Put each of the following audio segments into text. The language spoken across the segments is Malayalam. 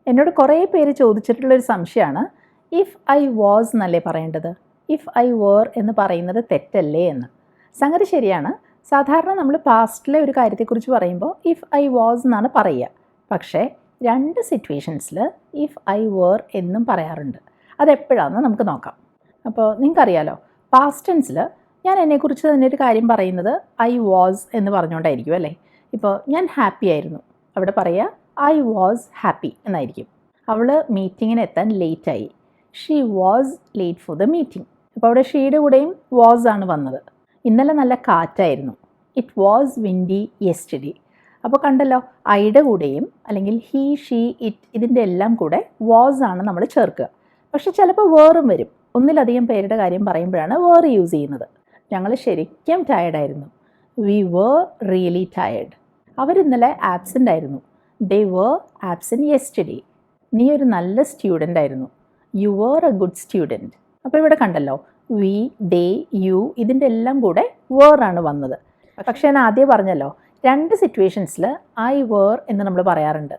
എന്നോട് കുറേ പേര് ചോദിച്ചിട്ടുള്ളൊരു സംശയമാണ്, ഇഫ് ഐ വാസ് എന്നല്ലേ പറയേണ്ടത്, ഇഫ് ഐ വേർ എന്ന് പറയുന്നത് തെറ്റല്ലേ എന്ന്. സംഗതി ശരിയാണ്. സാധാരണ നമ്മൾ പാസ്റ്റിലെ ഒരു കാര്യത്തെക്കുറിച്ച് പറയുമ്പോൾ ഇഫ് ഐ വാസ് എന്നാണ് പറയുക. പക്ഷേ 2 സിറ്റുവേഷൻസിൽ ഇഫ് ഐ വേർ എന്നും പറയാറുണ്ട്. അതെപ്പോഴാണെന്ന് നമുക്ക് നോക്കാം. അപ്പോൾ നിങ്ങൾക്കറിയാലോ, പാസ്റ്റ് ടെൻസിൽ ഞാൻ എന്നെക്കുറിച്ച് തന്നെ ഒരു കാര്യം പറയുന്നത് ഐ വാസ് എന്ന് പറഞ്ഞുകൊണ്ടായിരിക്കും അല്ലേ. ഇപ്പോൾ ഞാൻ ഹാപ്പി ആയിരുന്നു, അവിടെ പറയുക ഐ വാസ് ഹാപ്പി എന്നായിരിക്കും. അവൾ മീറ്റിങ്ങിന് എത്താൻ ലേറ്റായി, she was late for the meeting. അപ്പോൾ അവിടെ ഷീയുടെ കൂടെയും വാസ് ആണ് വന്നത്. ഇന്നലെ നല്ല കാറ്റായിരുന്നു, ഇറ്റ് വാസ് വിൻഡി യെസ്റ്റർഡേ. അപ്പോൾ കണ്ടല്ലോ, ഐയുടെ കൂടെയും അല്ലെങ്കിൽ ഹീ ഷീ ഇറ്റ് ഇതിൻ്റെ എല്ലാം കൂടെ വാസ് ആണ് നമ്മൾ ചേർക്കുക. പക്ഷെ ചിലപ്പോൾ വേറും വരും. ഒന്നിലധികം പേരുടെ കാര്യം പറയുമ്പോഴാണ് വേർ യൂസ് ചെയ്യുന്നത്. ഞങ്ങൾ ശരിക്കും ടയേർഡായിരുന്നു, വി വേർ റിയലി ടയേർഡ്. അവരിന്നലെ ആബ്സെൻ്റ് ആയിരുന്നു, ദേ വേർ ആബ്സെൻ്റ് യെസ്റ്റർഡേ. നീ ഒരു നല്ല സ്റ്റുഡൻ്റ് ആയിരുന്നു, you were a good student. അപ്പോൾ ഇവിടെ കണ്ടല്ലോ, വി, ദേ, യു ഇതിൻ്റെ എല്ലാം കൂടെ വേർ ആണ് വന്നത്. പക്ഷേ ഞാൻ ആദ്യം പറഞ്ഞല്ലോ, 2 സിറ്റുവേഷൻസിൽ ഐ വേർ എന്ന് നമ്മൾ പറയാറുണ്ട്.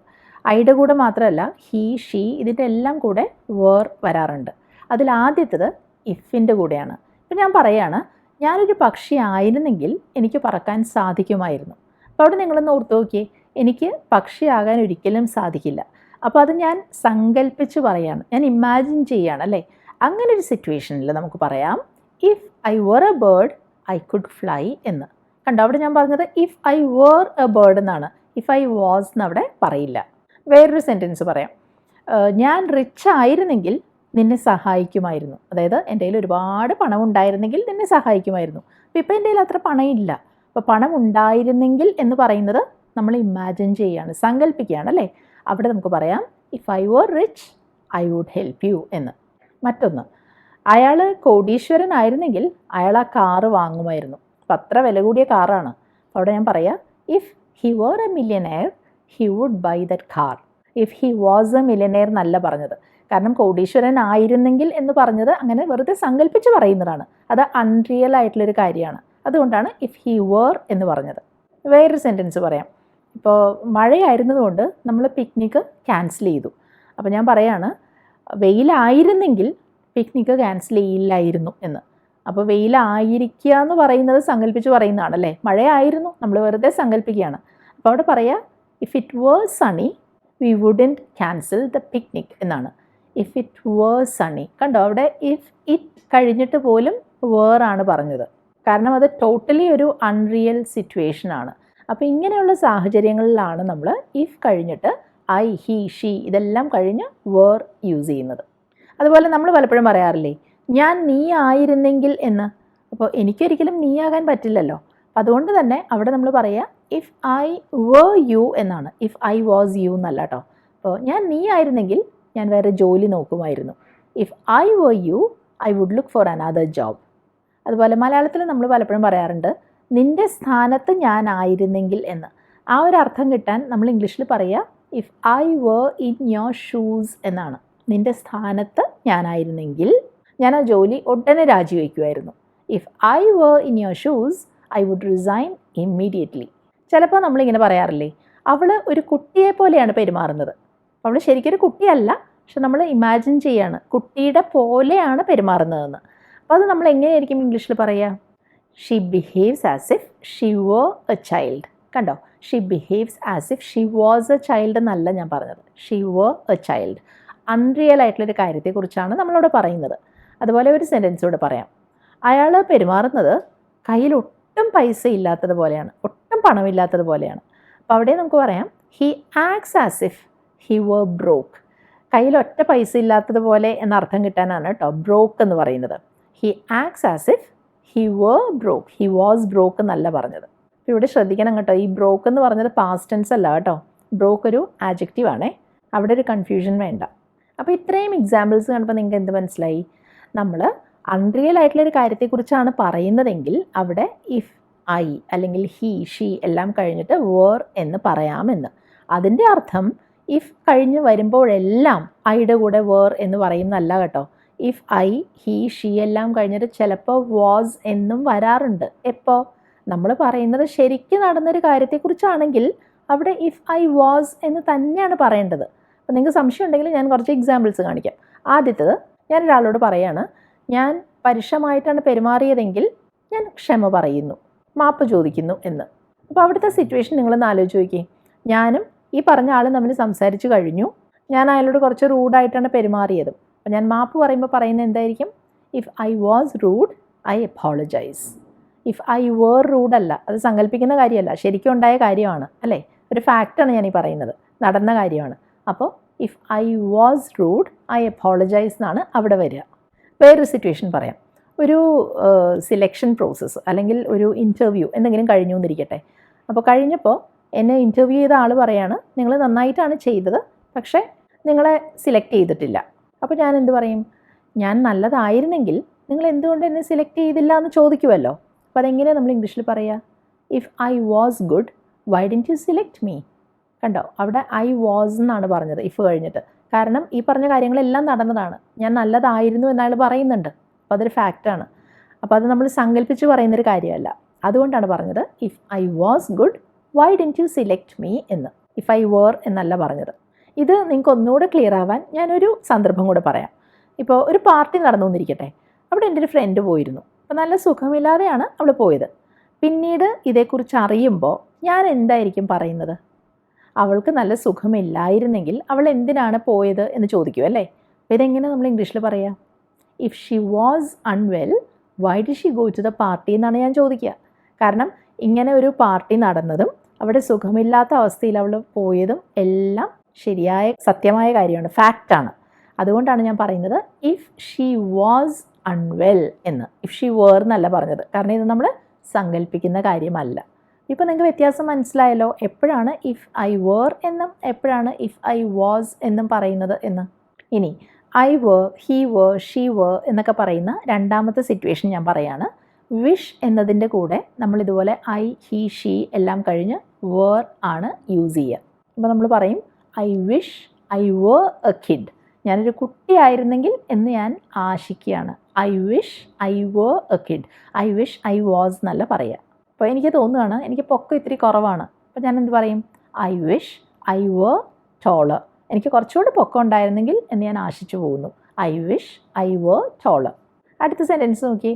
ഐയുടെ കൂടെ മാത്രമല്ല, ഹീ ഷീ ഇതിൻ്റെ എല്ലാം കൂടെ വേർ വരാറുണ്ട്. അതിൽ ആദ്യത്തേത് ഇഫിൻ്റെ കൂടെയാണ്. ഇപ്പം ഞാൻ പറയുകയാണ്, ഞാനൊരു പക്ഷി ആയിരുന്നെങ്കിൽ എനിക്ക് പറക്കാൻ സാധിക്കുമായിരുന്നു. അപ്പോൾ അവിടെ നിങ്ങളൊന്ന് ഓർത്ത് നോക്കിയേ, എനിക്ക് പക്ഷിയാകാൻ ഒരിക്കലും സാധിക്കില്ല. അപ്പോൾ അത് ഞാൻ സങ്കല്പിച്ച് പറയാണ്, ഞാൻ ഇമാജിൻ ചെയ്യുകയാണ് അല്ലേ. അങ്ങനെ ഒരു സിറ്റുവേഷനിൽ നമുക്ക് പറയാം if I were a bird I could fly എന്ന്. കണ്ടോ, അവിടെ ഞാൻ പറഞ്ഞത് if I were a bird എന്നാണ്, ഇഫ് ഐ വാസ് എന്ന് അവിടെ പറയില്ല. വേറൊരു സെൻറ്റൻസ് പറയാം, ഞാൻ റിച്ച് ആയിരുന്നെങ്കിൽ നിന്നെ സഹായിക്കുമായിരുന്നു. അതായത് എൻ്റെ കയ്യിൽ ഒരുപാട് പണം ഉണ്ടായിരുന്നെങ്കിൽ നിന്നെ സഹായിക്കുമായിരുന്നു. അപ്പോൾ ഇപ്പോൾ എൻ്റെ കയ്യിൽ അത്ര പണമില്ല. അപ്പോൾ പണം ഉണ്ടായിരുന്നെങ്കിൽ എന്ന് പറയുന്നത് നമ്മൾ ഇമാജിൻ ചെയ്യുകയാണ്, സങ്കല്പിക്കുകയാണ് അല്ലേ. അവിടെ നമുക്ക് പറയാം if I were rich I would help you എന്ന്. മറ്റൊന്ന്, അയാൾ കോടീശ്വരനായിരുന്നെങ്കിൽ അയാൾ ആ കാറ് വാങ്ങുമായിരുന്നു. അപ്പം അത്ര വില കൂടിയ കാറാണ്. അവിടെ ഞാൻ പറയാം if he were a millionaire he would buy that car. If he was a millionaire എന്നല്ല പറഞ്ഞത്. കാരണം കോടീശ്വരനായിരുന്നെങ്കിൽ എന്ന് പറഞ്ഞത് അങ്ങനെ വെറുതെ സങ്കല്പിച്ച് പറയുന്നതാണ്. അത് അൺറിയൽ ആയിട്ടുള്ളൊരു കാര്യമാണ്. അതുകൊണ്ടാണ് ഇഫ് ഹി വേർ എന്ന് പറഞ്ഞത്. വേറൊരു സെൻറ്റൻസ് പറയാം. ഇപ്പോൾ മഴയായിരുന്നതുകൊണ്ട് നമ്മൾ പിക്നിക്ക് ക്യാൻസൽ ചെയ്തു. അപ്പോൾ ഞാൻ പറയാണ് വെയിലായിരുന്നെങ്കിൽ പിക്നിക്ക് ക്യാൻസൽ ചെയ്യില്ലായിരുന്നു എന്ന്. അപ്പോൾ വെയിലായിരിക്കുക എന്ന് പറയുന്നത് സങ്കല്പിച്ച് പറയുന്നതാണല്ലേ. മഴയായിരുന്നു, നമ്മൾ വെറുതെ സങ്കല്പിക്കുകയാണ്. അപ്പോൾ അവിടെ പറയാം if it were sunny we wouldn't cancel the picnic എന്നാണ്. If it were sunny. കണ്ടോ, അവിടെ ഇഫ് ഇറ്റ് കഴിഞ്ഞിട്ട് പോലും വേറാണ് പറഞ്ഞത്. കാരണം അത് ടോട്ടലി ഒരു അൺറിയൽ സിറ്റുവേഷനാണ്. അപ്പോൾ ഇങ്ങനെയുള്ള സാഹചര്യങ്ങളിലാണ് നമ്മൾ ഇഫ് കഴിഞ്ഞിട്ട് ഐ, ഹി, ഷീ ഇതെല്ലാം കഴിഞ്ഞ് വേർ യൂസ് ചെയ്യുന്നത്. അതുപോലെ നമ്മൾ പലപ്പോഴും പറയാറില്ലേ ഞാൻ നീ ആയിരുന്നെങ്കിൽ എന്ന്. അപ്പോൾ എനിക്കൊരിക്കലും നീ ആകാൻ പറ്റില്ലല്ലോ. അതുകൊണ്ട് തന്നെ അവിടെ നമ്മൾ പറയുക ഇഫ് ഐ വേർ യു എന്നാണ്, ഇഫ് ഐ വാസ് യു എന്നല്ല കേട്ടോ. അപ്പോൾ ഞാൻ നീ ആയിരുന്നെങ്കിൽ ഞാൻ വേറെ ജോലി നോക്കുമായിരുന്നു. If I were you I would look for another job. അതുപോലെ മലയാളത്തിൽ നമ്മൾ പലപ്പോഴും പറയാറുണ്ട് നിൻ്റെ സ്ഥാനത്ത് ഞാൻ ആയിരുന്നെങ്കിൽ എന്ന്. ആ ഒരു അർത്ഥം കിട്ടാൻ നമ്മൾ ഇംഗ്ലീഷിൽ പറയുക if I were in your shoes എന്നാണ്. നിൻ്റെ സ്ഥാനത്ത് ഞാനായിരുന്നെങ്കിൽ ഞാൻ ആ ജോലി ഉടനെ രാജിവെക്കുമായിരുന്നു. If I were in your shoes I would resign immediately. ചിലപ്പോൾ നമ്മളിങ്ങനെ പറയാറില്ലേ അവൾ ഒരു കുട്ടിയെ പോലെയാണ് പെരുമാറുന്നത്. അവൾ ശരിക്കൊരു കുട്ടിയല്ല, പക്ഷെ നമ്മൾ ഇമാജിൻ ചെയ്യാണ് കുട്ടിയുടെ പോലെയാണ് പെരുമാറുന്നതെന്ന്. അപ്പോൾ അത് നമ്മൾ എങ്ങനെയായിരിക്കും ഇംഗ്ലീഷിൽ പറയുക? She behaves as if she were a child. കണ്ടോ, she behaves as if she was a child എന്നല്ല ഞാൻ പറഞ്ഞത്, she were a child. Unreal ആയിട്ടുള്ളൊരു കാര്യത്തെക്കുറിച്ചാണ് നമ്മളോട് പറയുന്നത്. അതുപോലെ ഒരു സെൻറ്റൻസ് കൂടെ പറയാം. അയാൾ പെരുമാറുന്നത് കയ്യിൽ ഒട്ടും പൈസ ഇല്ലാത്തതുപോലെയാണ്, ഒട്ടും പണമില്ലാത്തതുപോലെയാണ്. അപ്പോൾ അവിടെ നമുക്ക് പറയാം he acts as if he were broke. കയ്യിൽ ഒറ്റ പൈസ ഇല്ലാത്തതുപോലെ എന്ന അർത്ഥം കിട്ടാനാണ് കേട്ടോ ബ്രോക്ക് എന്ന് പറയുന്നത്. He acts as if he were broke, he was broke എന്നല്ല പറഞ്ഞത്. അപ്പോൾ ഇവിടെ ശ്രദ്ധിക്കണം കേട്ടോ, ഈ ബ്രോക്ക് എന്ന് പറഞ്ഞത് പാസ്റ്റ് ടെൻസ് അല്ല കേട്ടോ. ബ്രോക്ക് ഒരു ആഡ്ജക്റ്റീവ് ആണേ, അവിടെ ഒരു കൺഫ്യൂഷൻ വേണ്ട. അപ്പോൾ ഇത്രയും എക്സാമ്പിൾസ് കണ്ടപ്പോൾ നിങ്ങൾക്ക് എന്ത് മനസ്സിലായി? നമ്മൾ അൺറിയൽ ആയിട്ടുള്ളൊരു കാര്യത്തെക്കുറിച്ചാണ് പറയുന്നതെങ്കിൽ അവിടെ ഇഫ്, ഐ അല്ലെങ്കിൽ ഹി, ഷീ എല്ലാം കഴിഞ്ഞിട്ട് വേർ എന്ന് പറയാമെന്ന്. അതിൻ്റെ അർത്ഥം ഇഫ് കഴിഞ്ഞ് വരുമ്പോഴെല്ലാം ഐയുടെ കൂടെ വേർ എന്ന് പറയുന്നതല്ല കേട്ടോ. ഇഫ് ഐ, ഹി, ഷീ എല്ലാം കഴിഞ്ഞിട്ട് ചിലപ്പോൾ വാസ് എന്നും വരാറുണ്ട്. എപ്പോൾ നമ്മൾ പറയുന്നത് ശരിക്കും നടന്നൊരു കാര്യത്തെക്കുറിച്ചാണെങ്കിൽ അവിടെ ഇഫ് ഐ വാസ് എന്ന് തന്നെയാണ് പറയേണ്ടത്. അപ്പോൾ നിങ്ങൾക്ക് സംശയം ഉണ്ടെങ്കിൽ ഞാൻ കുറച്ച് എക്സാമ്പിൾസ് കാണിക്കാം. ആദ്യത്തേത്, ഞാൻ ഒരാളോട് പറയാണ്, ഞാൻ പരുഷമായിട്ടാണ് പെരുമാറിയതെങ്കിൽ ഞാൻ ക്ഷമ പറയുന്നു, മാപ്പ് ചോദിക്കുന്നു എന്ന്. അപ്പോൾ അവിടുത്തെ സിറ്റുവേഷൻ നിങ്ങളൊന്ന് ആലോചിച്ച് നോക്കിയേ. ഞാനും ഈ പറഞ്ഞ ആളും തമ്മിൽ സംസാരിച്ച് കഴിഞ്ഞു. ഞാൻ അയാളോട് കുറച്ച് റൂഡായിട്ടാണ് പെരുമാറിയത്. അപ്പോൾ ഞാൻ മാപ്പ് പറയുമ്പോൾ പറയുന്നത് എന്തായിരിക്കും? If I was rude I apologise. If I were rude അല്ല, അത് സങ്കല്പിക്കുന്ന കാര്യമല്ല, ശരിക്കും ഉണ്ടായ കാര്യമാണ് അല്ലേ? ഒരു ഫാക്റ്റാണ് ഞാൻ ഈ പറയുന്നത്, നടന്ന കാര്യമാണ്. അപ്പോൾ if I was rude I apologise എന്നാണ് അവിടെ വരിക. വേറൊരു സിറ്റുവേഷൻ പറയാം. ഒരു സിലെക്ഷൻ പ്രോസസ്സ് അല്ലെങ്കിൽ ഒരു ഇൻ്റർവ്യൂ എന്തെങ്കിലും കഴിഞ്ഞു എന്നിരിക്കട്ടെ. അപ്പോൾ കഴിഞ്ഞപ്പോൾ എന്നെ ഇൻ്റർവ്യൂ ചെയ്ത ആൾ പറയാണ്, നിങ്ങൾ നന്നായിട്ടാണ് ചെയ്തത്, പക്ഷേ നിങ്ങളെ സിലക്ട് ചെയ്തിട്ടില്ല. അപ്പോൾ ഞാൻ എന്ത് പറയും? ഞാൻ നല്ലതായിരുന്നെങ്കിൽ നിങ്ങൾ എന്തുകൊണ്ട് എന്നെ സിലക്ട് ചെയ്തില്ല എന്ന് ചോദിക്കുമല്ലോ. അപ്പോൾ അതെങ്ങനെയാണ് നമ്മൾ ഇംഗ്ലീഷിൽ പറയുക? If I was good why didn't you select me? കണ്ടോ, അവിടെ ഐ വാസ് എന്നാണ് പറഞ്ഞത് ഇഫ് കഴിഞ്ഞിട്ട്. കാരണം ഈ പറഞ്ഞ കാര്യങ്ങളെല്ലാം നടന്നതാണ്. ഞാൻ നല്ലതായിരുന്നു എന്നയാൾ പറയുന്നുണ്ട്. അപ്പോൾ അതൊരു ഫാക്റ്റാണ്. അപ്പോൾ അത് നമ്മൾ സങ്കല്പിച്ച് പറയുന്നൊരു കാര്യമല്ല. അതുകൊണ്ടാണ് പറഞ്ഞത് if I was good why didn't you select me എന്ന്. ഇഫ് ഐ വേർ എന്നല്ല പറഞ്ഞത്. ഇത് നിങ്ങൾക്ക് ഒന്നുകൂടെ ക്ലിയർ ആവാൻ ഞാനൊരു സന്ദർഭം കൂടെ പറയാം. ഇപ്പോൾ ഒരു പാർട്ടി നടന്നു എന്നിരിക്കട്ടെ. അവിടെ എൻ്റെ ഒരു ഫ്രണ്ട് പോയിരുന്നു. അപ്പോൾ നല്ല സുഖമില്ലാതെയാണ് അവൾ പോയത്. പിന്നീട് ഇതേക്കുറിച്ച് അറിയുമ്പോൾ ഞാൻ എന്തായിരിക്കും പറയുന്നത്? അവൾക്ക് നല്ല സുഖമില്ലായിരുന്നെങ്കിൽ അവൾ എന്തിനാണ് പോയത് എന്ന് ചോദിക്കും അല്ലേ? അപ്പോൾ ഇതെങ്ങനെ നമ്മൾ ഇംഗ്ലീഷിൽ പറയാം? If she was unwell why did she go to the party എന്നാണ് ഞാൻ ചോദിക്കുക. കാരണം ഇങ്ങനെ ഒരു പാർട്ടി നടന്നതും അവിടെ സുഖമില്ലാത്ത അവസ്ഥയിൽ അവൾ പോയതും എല്ലാം ശരിയായ സത്യമായ കാര്യമാണ്, ഫാക്റ്റാണ്. അതുകൊണ്ടാണ് ഞാൻ പറയുന്നത് ഇഫ് ഷീ വാസ് അൺവെൽ എന്ന്. ഇഫ് ഷീ വേർ എന്നല്ല പറഞ്ഞത്, കാരണം ഇത് നമ്മൾ സങ്കല്പിക്കുന്ന കാര്യമല്ല. ഇപ്പോൾ നിങ്ങൾക്ക് വ്യത്യാസം മനസ്സിലായല്ലോ, എപ്പോഴാണ് ഇഫ് ഐ വേർ എന്നും എപ്പോഴാണ് ഇഫ് ഐ വാസ് എന്നും പറയുന്നത് എന്ന്. ഇനി I were, he were, she were എന്നൊക്കെ പറയുന്ന രണ്ടാമത്തെ സിറ്റുവേഷൻ ഞാൻ പറയാണ്. വിഷ് എന്നതിൻ്റെ കൂടെ നമ്മളിതുപോലെ ഐ, ഹീ, ഷീ എല്ലാം കഴിഞ്ഞ് വേർ ആണ് യൂസ് ചെയ്യുക. അപ്പോൾ നമ്മൾ പറയും I wish I were a kid. ഞാനൊരു കുട്ടിയായിരുന്നെങ്കിൽ എന്ന് ഞാൻ ആശിക്കുകയാണ്. I wish I were a kid. I wish I was എന്നല്ല പറയുക. അപ്പോൾ എനിക്ക് തോന്നുകയാണ് എനിക്ക് പൊക്കം ഇത്തിരി കുറവാണ്. അപ്പോൾ ഞാൻ എന്ത് പറയും? I wish I were taller. എനിക്ക് കുറച്ചുകൂടി പൊക്കം ഉണ്ടായിരുന്നെങ്കിൽ എന്ന് ഞാൻ ആശിച്ചു പോകുന്നു. I wish I were taller. അടുത്ത സെൻറ്റൻസ് നോക്കി.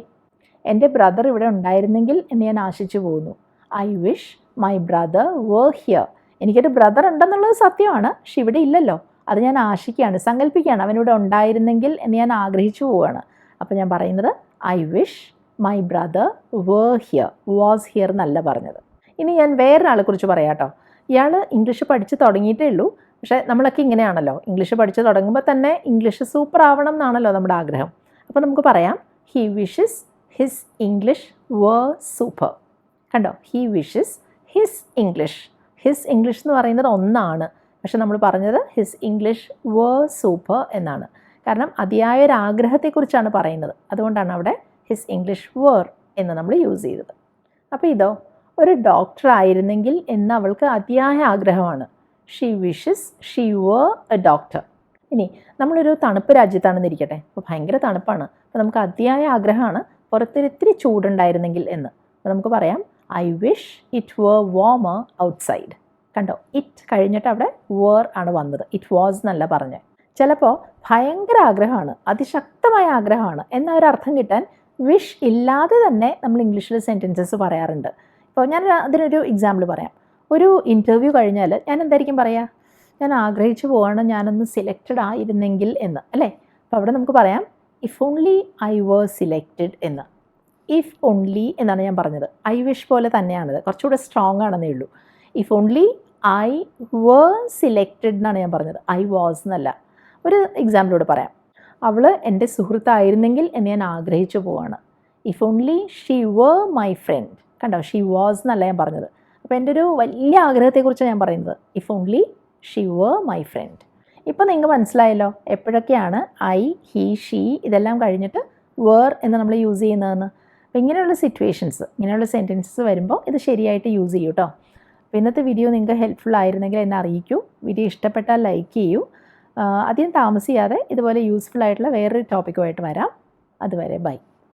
എൻ്റെ ബ്രദർ ഇവിടെ ഉണ്ടായിരുന്നെങ്കിൽ എന്ന് ഞാൻ ആശിച്ചു പോകുന്നു. I wish my brother were here. എനിക്കൊരു ബ്രദർ ഉണ്ടെന്നുള്ളത് സത്യമാണ്, പക്ഷെ ഇവിടെ ഇല്ലല്ലോ. അത് ഞാൻ ആശിക്കുകയാണ്, സങ്കല്പിക്കുകയാണ്. അവനിവിടെ ഉണ്ടായിരുന്നെങ്കിൽ എന്ന് ഞാൻ ആഗ്രഹിച്ചു പോവുകയാണ്. അപ്പോൾ ഞാൻ പറയുന്നത് I wish my brother were here. Was here എന്നല്ല പറഞ്ഞത്. ഇനി ഞാൻ വേറൊരാളെക്കുറിച്ച് പറയാം കേട്ടോ. ഇയാൾ ഇംഗ്ലീഷ് പഠിച്ച് തുടങ്ങിയിട്ടേ ഉള്ളൂ. പക്ഷേ നമ്മളൊക്കെ ഇങ്ങനെയാണല്ലോ, ഇംഗ്ലീഷ് പഠിച്ച് തുടങ്ങുമ്പോൾ തന്നെ ഇംഗ്ലീഷ് സൂപ്പർ ആവണം എന്നാണല്ലോ നമ്മുടെ ആഗ്രഹം. അപ്പോൾ നമുക്ക് പറയാം he wishes his English were super. കണ്ടോ, he wishes his English. His English എന്ന് പറയുന്നത് ഒന്നാണ്, പക്ഷെ നമ്മൾ പറഞ്ഞത് ഹിസ് ഇംഗ്ലീഷ് വേർ സൂപ്പർ എന്നാണ്. കാരണം അതിയായൊരാഗ്രഹത്തെക്കുറിച്ചാണ് പറയുന്നത്. അതുകൊണ്ടാണ് അവിടെ ഹിസ് ഇംഗ്ലീഷ് വേർ എന്ന് നമ്മൾ യൂസ് ചെയ്തത്. അപ്പോൾ ഇതോ, ഒരു ഡോക്ടർ ആയിരുന്നെങ്കിൽ എന്ന് അവൾക്ക് അതിയായ ആഗ്രഹമാണ്. She wishes she were a doctor. ഇനി നമ്മളൊരു തണുപ്പ് രാജ്യത്താണെന്നിരിക്കട്ടെ. അപ്പോൾ ഭയങ്കര തണുപ്പാണ്. അപ്പോൾ നമുക്ക് അതിയായ ആഗ്രഹമാണ് പുറത്തൊരിത്തിരി ചൂടുണ്ടായിരുന്നെങ്കിൽ എന്ന്. അപ്പോൾ നമുക്ക് പറയാം I wish it were warmer outside. കണ്ടോ, ഇറ്റ് കഴിഞ്ഞിട്ട് അവിടെ വേർ ആണ് വന്നത്, ഇറ്റ് വാസ് എന്നല്ല പറഞ്ഞത്. ചിലപ്പോൾ ഭയങ്കര ആഗ്രഹമാണ്, അതിശക്തമായ ആഗ്രഹമാണ് എന്നൊരർത്ഥം കിട്ടാൻ വിഷ് ഇല്ലാതെ തന്നെ നമ്മൾ ഇംഗ്ലീഷിൽ സെൻറ്റൻസസ് പറയാറുണ്ട്. ഇപ്പോൾ ഞാൻ അതിനൊരു എക്സാമ്പിൾ പറയാം. ഒരു ഇൻ്റർവ്യൂ കഴിഞ്ഞാൽ ഞാൻ എന്തായിരിക്കും പറയുക? ഞാൻ ആഗ്രഹിച്ചു പോവാണ് ഞാനൊന്ന് സിലക്റ്റഡ് ആയിരുന്നെങ്കിൽ എന്ന്, അല്ലേ? അപ്പോൾ അവിടെ നമുക്ക് പറയാം if only I were selected എന്ന്. ഇഫ് ഓൺലി എന്നാണ് ഞാൻ പറഞ്ഞത്. ഐ വിഷ് പോലെ തന്നെയാണിത്, കുറച്ചുകൂടെ സ്ട്രോങ് ആണെന്നേ ഉള്ളൂ. If only I were selected എന്നാണ് ഞാൻ പറഞ്ഞത്, ഐ വാസ് എന്നല്ല. ഒരു എക്സാമ്പിളോട് പറയാം. അവൾ എൻ്റെ സുഹൃത്തായിരുന്നെങ്കിൽ എന്ന് ഞാൻ ആഗ്രഹിച്ചു പോവാണ്. If only she were my friend. കണ്ടോ, ഷീ വാസ് എന്നല്ല ഞാൻ പറഞ്ഞത്. അപ്പോൾ എൻ്റെ ഒരു വലിയ ആഗ്രഹത്തെക്കുറിച്ചാണ് ഞാൻ പറയുന്നത്. If only she were my friend. ഇപ്പോൾ നിങ്ങൾക്ക് മനസ്സിലായല്ലോ എപ്പോഴൊക്കെയാണ് ഐ, ഹി, ഷീ ഇതെല്ലാം കഴിഞ്ഞിട്ട് വേർ എന്ന് നമ്മൾ യൂസ് ചെയ്യുന്നതെന്ന്. അപ്പോൾ ഇങ്ങനെയുള്ള സിറ്റുവേഷൻസ്, ഇങ്ങനെയുള്ള സെൻറ്റൻസസ് വരുമ്പോൾ ഇത് ശരിയായിട്ട് യൂസ് ചെയ്യൂ കേട്ടോ. അപ്പോൾ ഇന്നത്തെ വീഡിയോ നിങ്ങൾക്ക് ഹെൽപ്ഫുൾ ആയിരുന്നെങ്കിൽ എന്നെ അറിയിക്കൂ. വീഡിയോ ഇഷ്ടപ്പെട്ടാൽ ലൈക്ക് ചെയ്യൂ. അധികം താമസിയാതെ ഇതുപോലെ യൂസ്ഫുൾ ആയിട്ടുള്ള വേറൊരു ടോപ്പിക്കുമായിട്ട് വരാം. അതുവരെ ബൈ.